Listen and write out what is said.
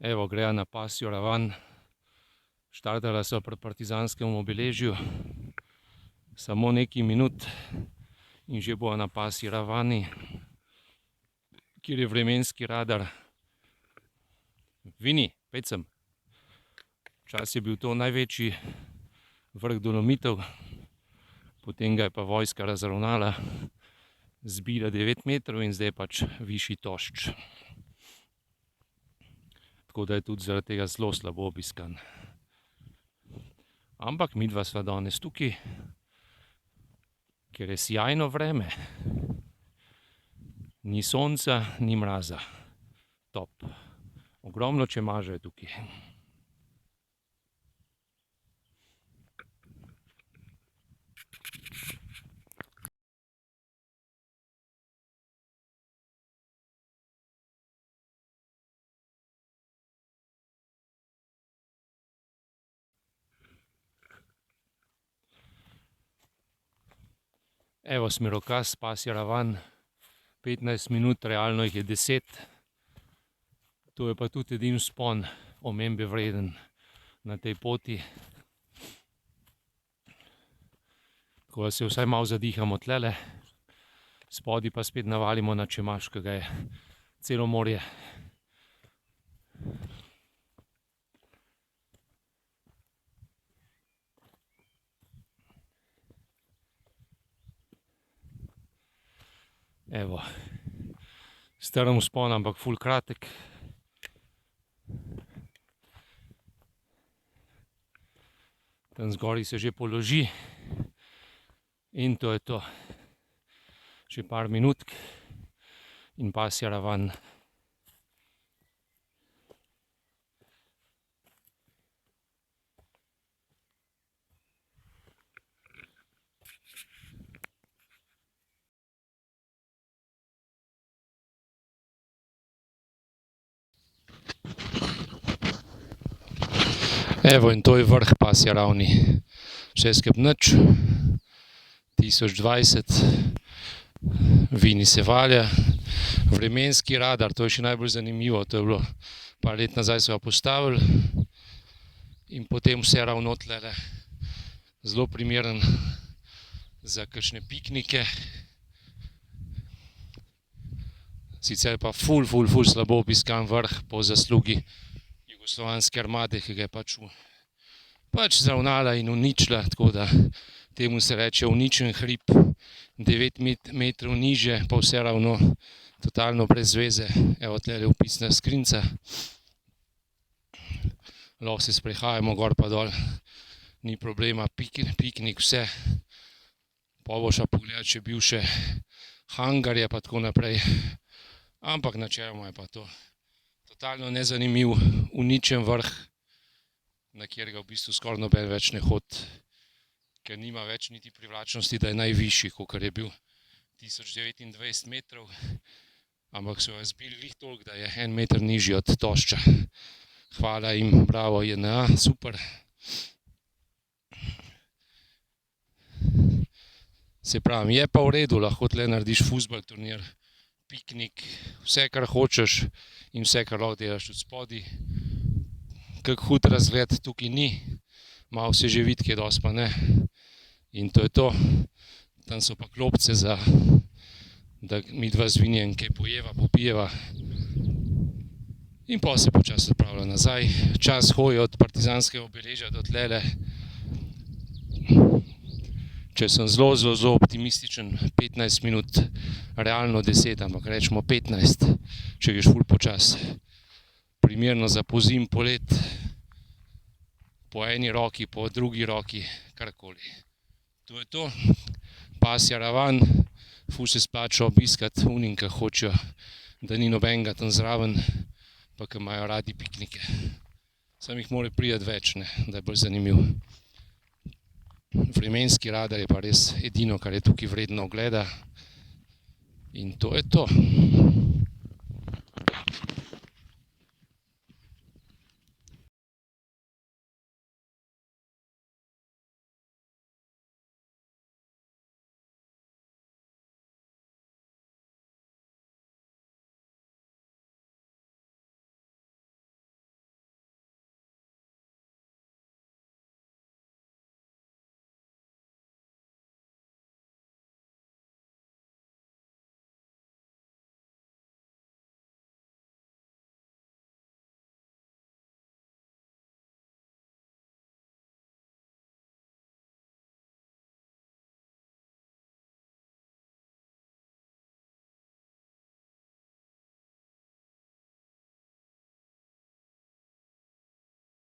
Evo, greja na pasjo ravan. Štartala so pri partizanskem obeležju. Samo nekaj minut in že bo na pasji ravani, kjer je vremenski radar. Vini, pojdь sem. Včasih je bil to največji vrh Dolomitov, potem ga je pa vojska razravnala, zbila 9 metrov in zdaj je pač višji tošč. Tako da je tudi zaradi tega zelo slabo obiskan. Ampak midva sva danes tukaj, ker je sijajno vreme. Ni sonca, ni mraza. Top. Ogromno čemaža je tukaj. Evo, smerokaz, pasja ravan, 15 minut, realno jih je 10. To je pa tudi edini vzpon omembe vreden na tej poti. Tako da se vsaj malo zadihamo tlele, spodaj pa spet navalimo na čemaž, ki ga je celo morje. Evo, strm vzpon, ampak ful kratek. Tam zgoraj se že položi in to je to. Še par minutk in pasja ravan. Evo, in to je vrh pasje ravni. Še skep nič. 1020. Vini se valja. Vremenski radar, to je še najbolj zanimivo. To je bilo par let nazaj so ga postavili. In potem vse ravno tlele. Zelo primeren za kakšne piknike. Sicer pa ful slabo obiskan vrh po zaslugi jugoslovanske armade, ki ga je pač zravnala in uničila, tako da temu se reče uničen hrib. 9 metrov nižje, pa vse ravno totalno brez veze. Evo, tlele vpisna skrinjica. Lahko se sprehajamo gor pa dol, ni problema, piknik, vse. Pol bo šla pogledat še bivše hangarje pa tako naprej. Ampak načeloma je pa to totalno nezanimiv, uničen vrh, na katerega v bistvu skoraj noben več ne hodi, ker nima več niti privlačnosti, da je najvišji, kakor je bil 1029 metrov, ampak so ga zbili glih toliko, da je 1 meter nižji od tošča. Hvala jim, bravo JNA, super. Se pravim, je pa v redu, lahko tle narediš fuzbal turnir, piknik, vse, kar hočeš in vse, kar lahko delaš tudi spodaj. Kak hud razgled tukaj ni, malo se že vidi, kje dosti pa ne. In to je to. Tam so pa klopce za, da midva z Vinijem kaj pojeva, popijeva. In pol se počasi odpravlja nazaj. Čas hoje od partizanskega obeležja do tlele. Če sem zelo optimističen, 15 minut, realno 10, ampak rečemo 15, če greš ful počasi. Primerno za pozimi, polet, po eni roki, po drugi roki, karkoli. To je to, pasja ravan, ful se splača obiskati unim, ki hočejo, da ni nobenega tam zraven, pa ki imajo radi piknike. Samo jih mora priti več, ne, da je bolj zanimiv. Vremenski radar je pa res edino, kar je tukaj vredno ogleda. In to je to.